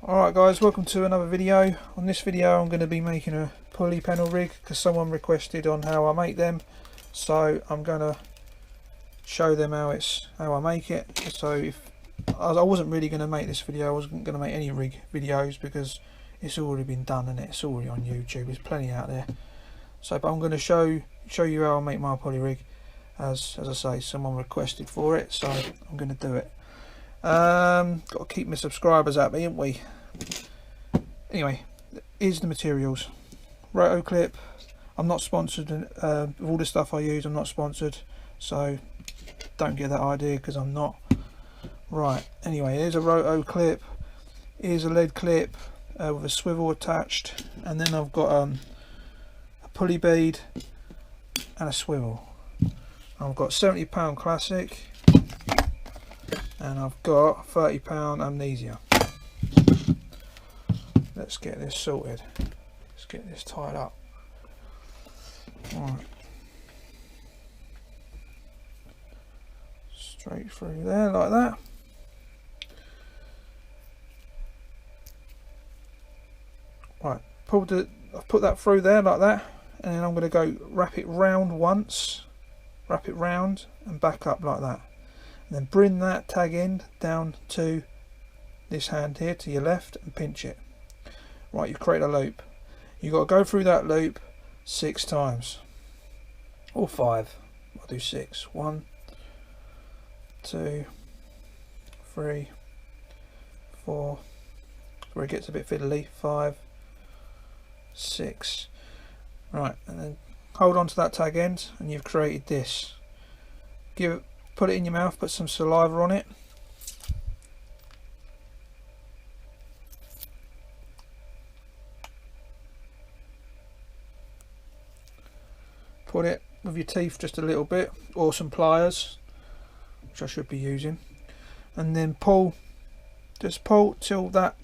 Alright guys, welcome to another video. On this video I'm going to be making a pulley pennel rig because someone requested on how I make them, so I'm going to show them how I make it. So if I wasn't really going to make this video, I wasn't going to make any rig videos because it's already been done and it's already on YouTube. There's plenty out there. So but I'm going to show you how I make my pulley rig, as I say, someone requested for it, so I'm going to do it. Got to keep my subscribers happy, haven't we? Anyway, here's the materials. Roto clip. I'm not sponsored with all the stuff I use. I'm not sponsored, so don't get that idea because I'm not. Right, anyway, here's a roto clip, here's a lead clip with a swivel attached, and then I've got a pulley bead and a swivel. I've got £70 classic and I've got £30 Amnesia. Let's get this sorted. Let's get this tied up. Right. Straight through there like that. Right, I've put that through there like that, and then I'm going to go wrap it round once, wrap it round and back up like that, and then bring that tag end down to this hand here to your left and pinch it. Right, you create a loop. You've got to go through that loop 6 times, or 5. I'll do 6. 1, 2, 3, 4. Where it gets a bit fiddly. 5, 6. Right, and then hold on to that tag end, and you've created this. Put it in your mouth. Put some saliva on it. Put it with your teeth just a little bit, or some pliers, which I should be using, and then pull. Just pull till that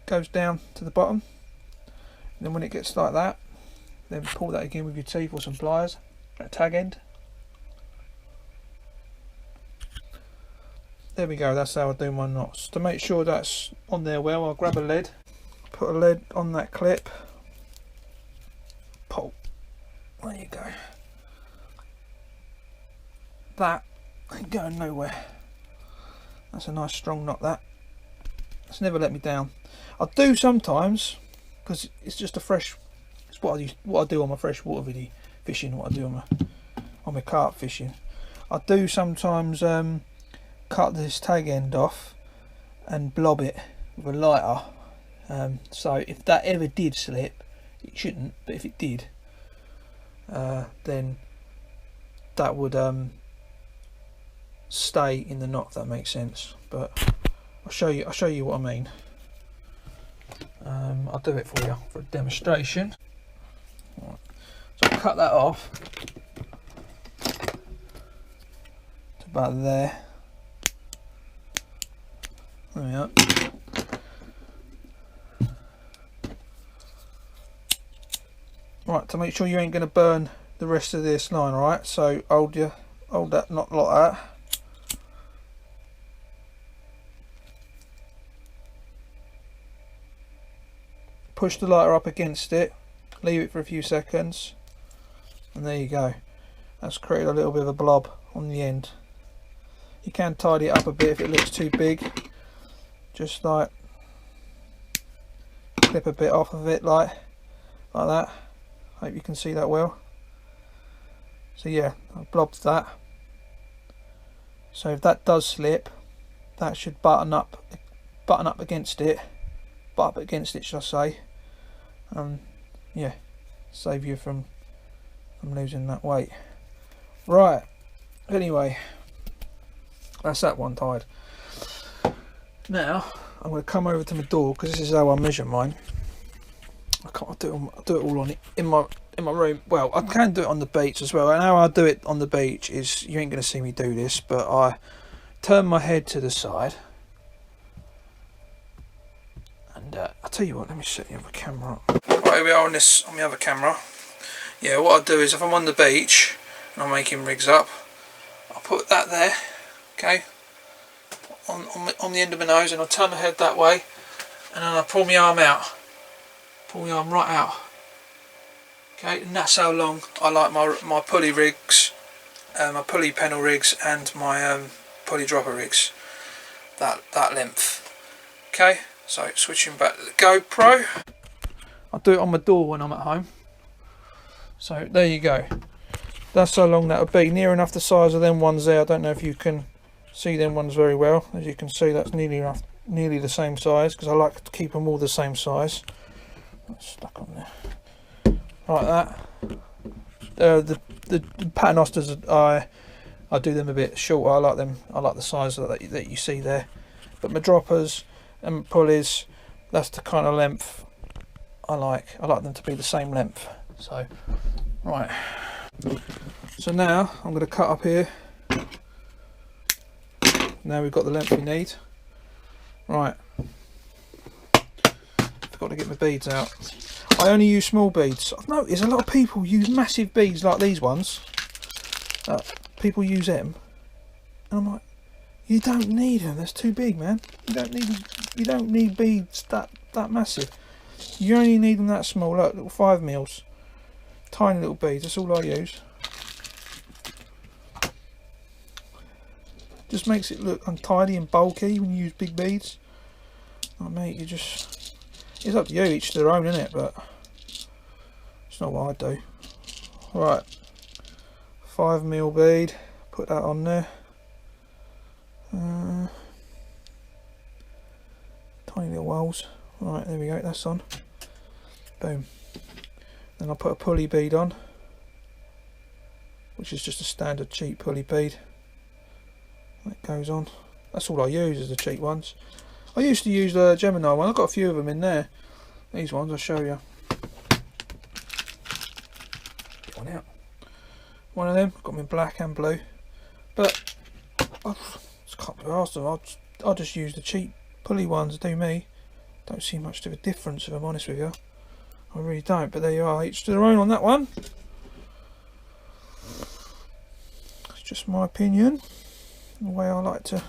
goes down to the bottom, and then when it gets like that, then pull that again with your teeth or some pliers at tag end. There we go. That's how I do my knots. To make sure that's on there well, I'll grab a lead, put a lead on that clip, pull. There you go. That ain't going nowhere. That's a nice strong knot. That's never let me down. I do sometimes because it's just a fresh. It's what I do on my freshwater fishing. What I do on my carp fishing. I do sometimes cut this tag end off and blob it with a lighter. So if that ever did slip, it shouldn't. But if it did, then that would stay in the knot, if that makes sense. But I'll show you what I mean. I'll do it for you for a demonstration. Right. So I'll cut that off to about there. There we are. Right, to make sure you ain't going to burn the rest of this line, right? So hold that knot like that. Push the lighter up against it, leave it for a few seconds, and there you go. That's created a little bit of a blob on the end. You can tidy it up a bit if it looks too big. Just like clip a bit off of it like that. Hope you can see that well. So yeah, I've blobbed that. So if that does slip, that should button up against it. Butt up against it, should I say? Yeah, save you from losing that weight. Right. Anyway, that's that one tied. Now I'm going to come over to my door because this is how I measure mine. I'll do it all on it in my room. Well, I can do it on the beach as well. And how I do it on the beach is, you ain't going to see me do this, but I turn my head to the side. And I'll tell you what, let me set the other camera up. Right, here we are on the other camera. Yeah, what I do is if I'm on the beach and I'm making rigs up, I'll put that there, okay, on the end of my nose, and I'll turn my head that way, and then I pull my arm out, pull my arm right out. Okay, and that's how long I like my pulley rigs, my pulley pennel rigs, and my pulley dropper rigs. That length. Okay, so switching back to the GoPro. I'll do it on my door when I'm at home. So there you go. That's how long that would be. Near enough the size of them ones there. I don't know if you can see them ones very well. As you can see, that's nearly the same size, because I like to keep them all the same size. That's stuck on there. Like that. The paternosters, I do them a bit shorter. I like them. I like the size that you see there. But my droppers and my pulleys, that's the kind of length I like. I like them to be the same length. So, right. So now I'm going to cut up here. Now we've got the length we need. Right. Forgot to get my beads out. I only use small beads. I've noticed a lot of people use massive beads like these ones. People use them, and I'm like, you don't need them. That's too big, man. You don't need beads that massive. You only need them that small. Look, little 5mm, tiny little beads. That's all I use. Just makes it look untidy and bulky when you use big beads. Oh, mate, it's up to you, each to their own, isn't it? But it's not what I do. Right, 5mm bead, put that on there. Tiny little holes. Right, there we go, that's on. Boom. Then I'll put a pulley bead on, which is just a standard cheap pulley bead. That goes on. That's all I use, is the cheap ones. I used to use the Gemini one. I've got a few of them in there. These ones, I'll show you. Get one out. One of them, got them in black and blue. But I just can't be arsed of them. I'll just use the cheap pulley ones, do me. Don't see much of a difference, if I'm honest with you. I really don't, but there you are, each to their own on that one. It's just my opinion, the way I like to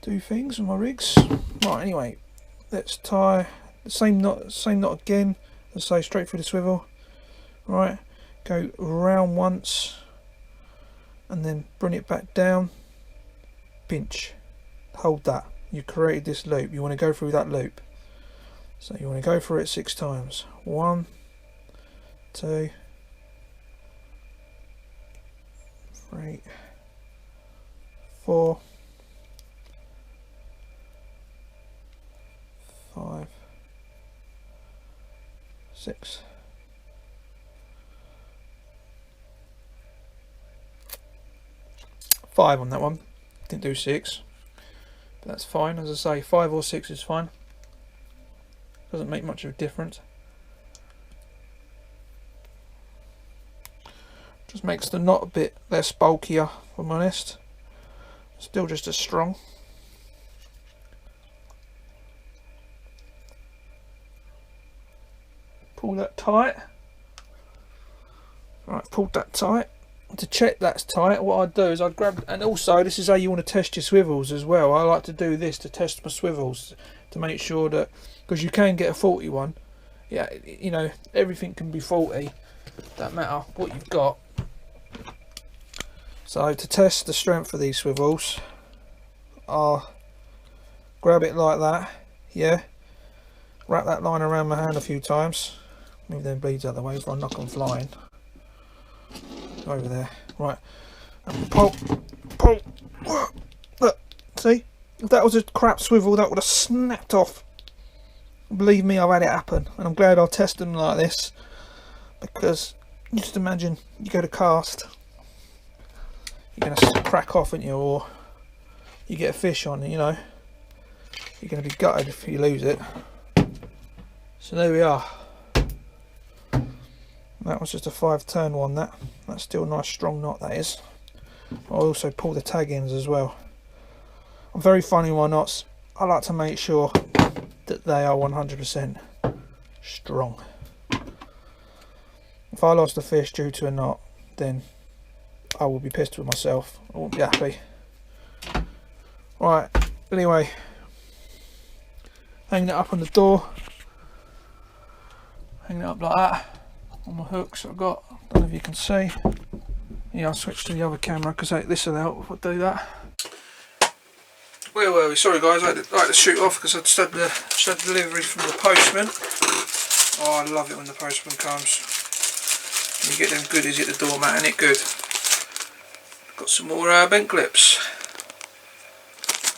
do things with my rigs. Right, anyway, let's tie the same knot again. Let's say straight through the swivel. Right, go round once and then bring it back down, pinch, hold that. You created this loop, you want to go through that loop, so you want to go through it 6 times. 1, 2, 3, 4, 5, 6. Five on that one, didn't do 6, but that's fine. As I say, 5 or 6 is fine, doesn't make much of a difference. Just makes the knot a bit less bulkier, if I'm honest. Still just as strong. Pull that tight. Right, pulled that tight. To check that's tight, what I'd do is I'd grab, and also this is how you want to test your swivels as well. I like to do this to test my swivels, to make sure that, because you can get a faulty one. Yeah, you know, everything can be faulty, don't matter what you've got. So to test the strength of these swivels, I'll grab it like that, yeah, wrap that line around my hand a few times, move them beads out of the way before I knock them flying. Over there, right, and pull, look, see, if that was a crap swivel that would have snapped off. Believe me, I've had it happen, and I'm glad I'll test them like this, because just imagine you go to cast, you're going to crack off, aren't you, or you get a fish on, you know, you're going to be gutted if you lose it. So there we are. That was just a 5-turn one. That's still a nice strong knot, that is. I also pull the tag ends as well. I'm very funny with my knots. I like to make sure that they are 100% strong. If I lost a fish due to a knot, then I will be pissed with myself. I won't be happy. Right, anyway, hanging it up on the door, hanging it up like that on my hooks I've got. Don't know if you can see. Yeah, I'll switch to the other camera because this will help if I do that. Where were we? Sorry guys, I had to shoot off because I just had the delivery from the postman. Oh, I love it when the postman comes. You get them goodies at the doormat, ain't it good? Got some more bent clips.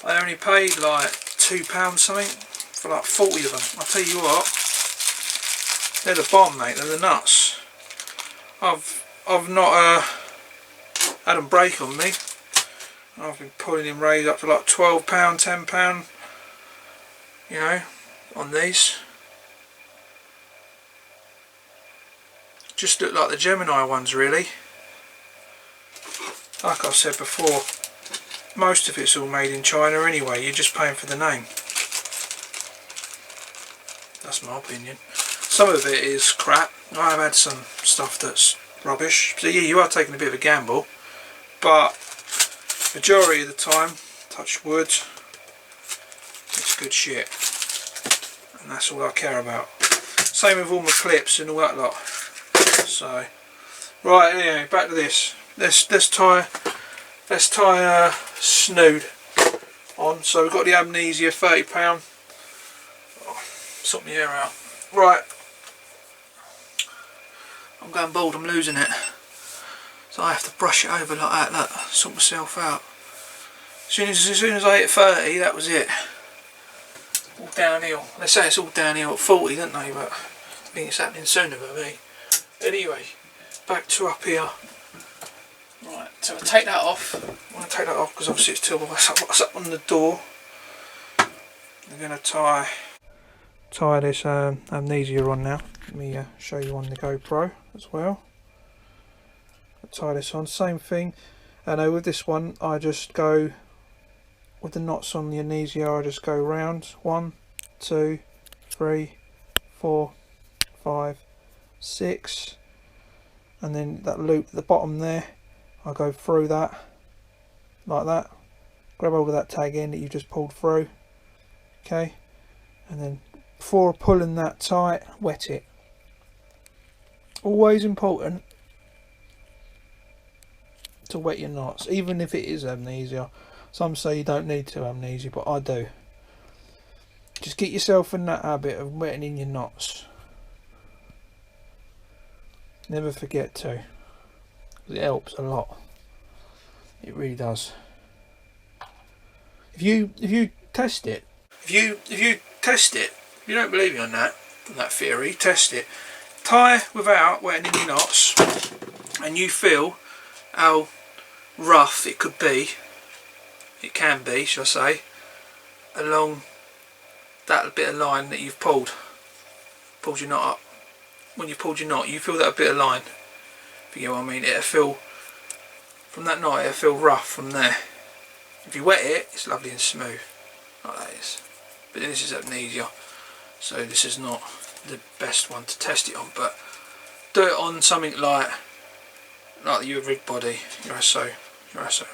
I only paid like £2 something for like 40 of them. I'll tell you what, they're the bomb, mate. They're the nuts. I've not had them break on me. I've been pulling them raised up to like £12, £10, you know, on these. Just look like the Gemini ones really. Like I've said before, most of it's all made in China anyway, you're just paying for the name. That's my opinion. Some of it is crap. I have had some stuff that's rubbish. So yeah, you are taking a bit of a gamble, but majority of the time, touch wood, it's good shit. And that's all I care about. Same with all my clips and all that lot. So, right, anyway, back to this. Let's tie snood on. So we've got the Amnesia £30. Oh, sort my hair out. Right, I'm going bald. I'm losing it. So I have to brush it over like that. Look, sort myself out. As soon as I hit 30, that was it. All downhill. They say it's all downhill at 40, don't they? But I think it's happening sooner for me. Anyway, back to up here. Right, so I take that off. I want to take that off because obviously it's still what's up on the door. I'm going to tie this Amnesia on now. Let me show you on the GoPro as well. I'll tie this on, same thing. And with this one, I just go with the knots on the Amnesia. I just go round 1, 2, 3, 4, 5, 6, and then that loop at the bottom there, I go through that like that, grab hold of that tag end that you just pulled through, okay, and then before pulling that tight, wet it. Always important to wet your knots, even if it is Amnesia. Some say you don't need to Amnesia, but I do. Just get yourself in that habit of wetting in your knots. Never forget to. It helps a lot. It really does. If you test it, if you test it, if you don't believe me on that theory, test it. Tie without wetting in your knots, and you feel how rough it could be. It can be, shall I say, along that bit of line that you've pulled your knot up. When you've pulled your knot, you feel that bit of line. If you get what I mean, it'll feel from that knot. It'll feel rough from there. If you wet it, it's lovely and smooth, like that is. But this is Amnesia, so this is not the best one to test it on. But do it on something like your rig body, your asso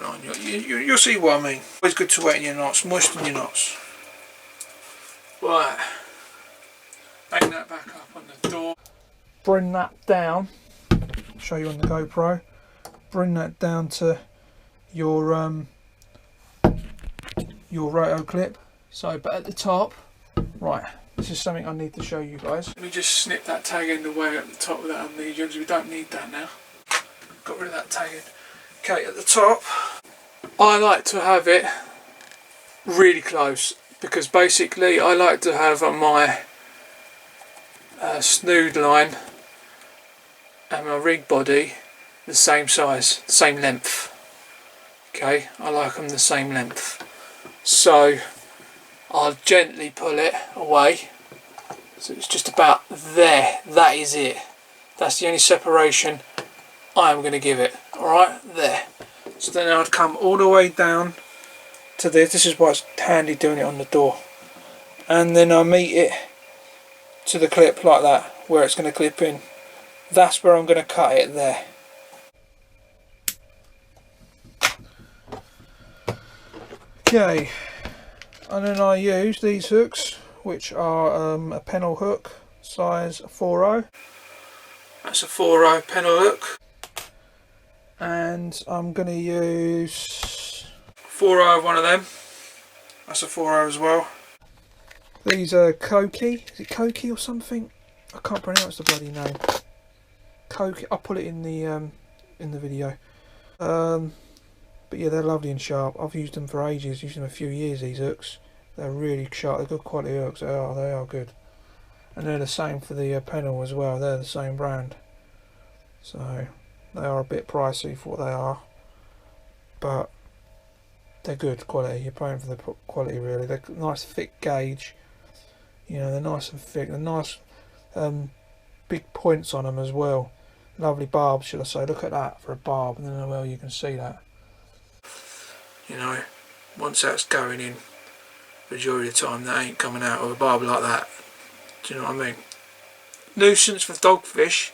line. You'll see what I mean. Always good to wet in your knots, moisten your knots. Right, hang that back up on the door. Bring that down. I'll show you on the GoPro. Bring that down to your roto clip. So, but at the top, right. This is something I need to show you guys. Let me just snip that tag end away at the top of that Amnesia because we don't need that now. Got rid of that tag end. Okay, at the top, I like to have it really close because basically I like to have my snood line and my rig body the same size, the same length. Okay, I like them the same length. So I'll gently pull it away. So it's just about there. That is it. That's the only separation I'm going to give it. Alright, there. So then I'd come all the way down to this. This is why it's handy doing it on the door. And then I meet it to the clip like that, where it's going to clip in. That's where I'm going to cut it there. Okay. And then I use these hooks which are a pennel hook, size 4/0. That's a 4/0 pennel hook, and I'm going to use 4/0 of one of them. That's a 4/0 as well. These are Koike. Is it Koike or something? I can't pronounce the bloody name. Koike. I'll put it in the video. But yeah, they're lovely and sharp. I've used them for ages. Used them a few years. These hooks. They're really sharp. They're good quality hooks. They are good. And they're the same for the pennel as well. They're the same brand. So they are a bit pricey for what they are, but they're good quality. You're paying for the quality really. They're nice thick gauge. You know, they're nice and thick. They're nice big points on them as well. Lovely barbs, should I say. Look at that for a barb, and then well you can see that. You know, once that's going in, majority of the time that ain't coming out of a barb like that. Do you know what I mean? Nuisance for dogfish,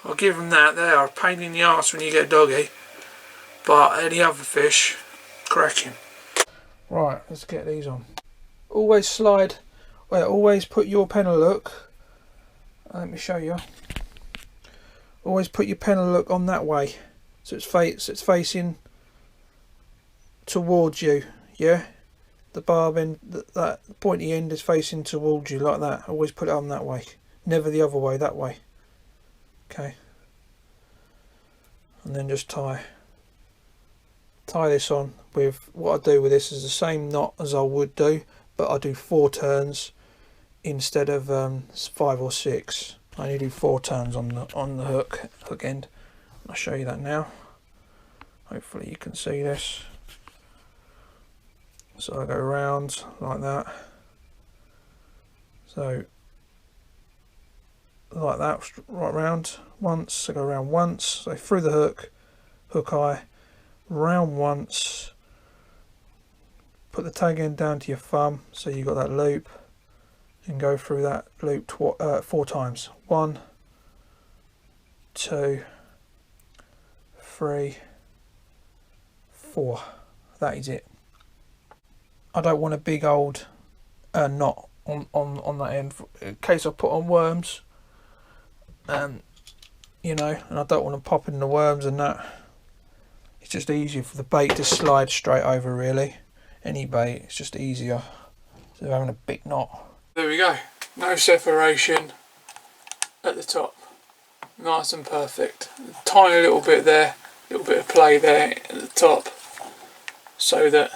I'll give them that. They are a pain in the arse when you get a doggy, but any other fish, cracking. Right, let's get these on. Always slide, well, always put your pennel hook, let me show you. Always put your pennel hook on that way, so it's facing towards you. Yeah, the barb end, that pointy end is facing towards you like that. Always put it on that way, never the other way, that way. Okay, and then just tie this on with, what I do with this is the same knot as I would do, but I do 4 turns instead of 5 or 6. I only do 4 turns on the hook end. I'll show you that now. Hopefully you can see this. So I go round like that. So like that, right round once. I go round once. So through the hook eye, round once. Put the tag end down to your thumb, so you got that loop, and go through that loop 4 times. 1, 2, 3, 4. That is it. I don't want a big old knot on that end in case I put on worms, you know, and I don't want them popping the worms and that. It's just easier for the bait to slide straight over really. Any bait, it's just easier than having a big knot. There we go, no separation at the top, nice and perfect. Tiny little bit there, little bit of play there at the top, so that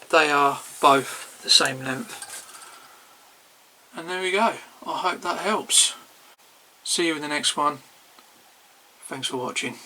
they are both the same length. And there we go. I hope that helps. See you in the next one. Thanks for watching.